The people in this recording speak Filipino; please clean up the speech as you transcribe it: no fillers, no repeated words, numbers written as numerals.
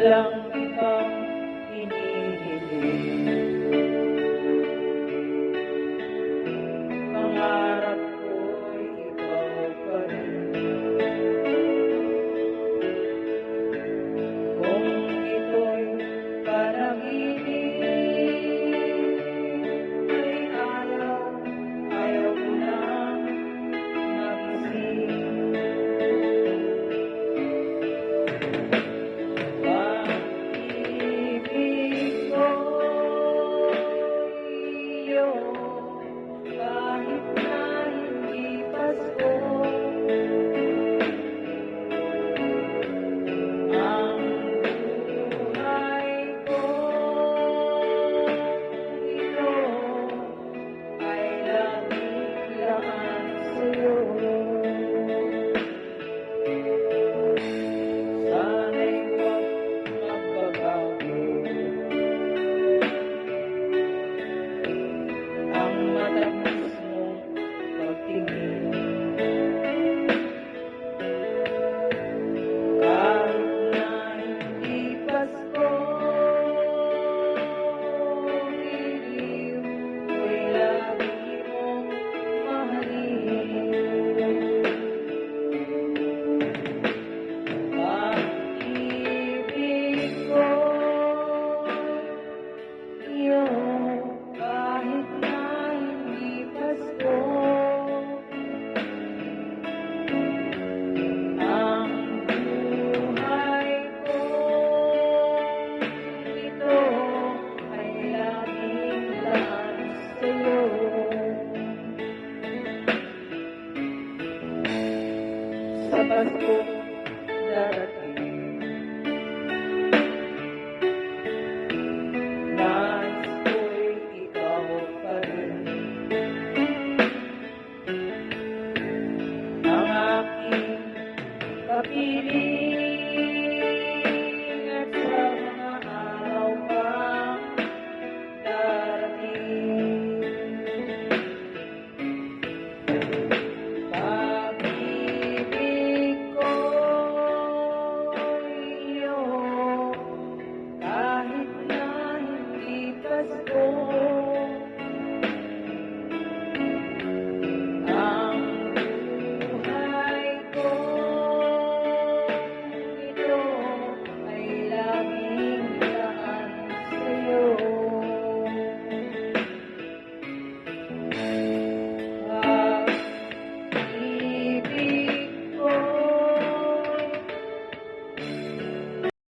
walang ibang hinihiling. Pangarap ko'y ikaw pa rin. Kung ito'y panaginip, ay ayaw ko nang magising. Pag-ibig ko'y iyong kahit na hindi Pasko. Ang buhay ko ito ay laging laan sa'yo. Sana'y huwag magbabago ang matamis mong pagtingin. Kahit na hindi Pasko, iliw ko'y lagi mong mahalin. Pag-ibig ko iyong kahit na hindi Pasko. Ang buhay ko ito ay laging laan sa'yo. Sa Paskong darating, nais ko'y ikaw pa rin. Ang aking kapiling at sa mga araw pang darating. Pag-ibig ko iyong kahit na hindi Pasko.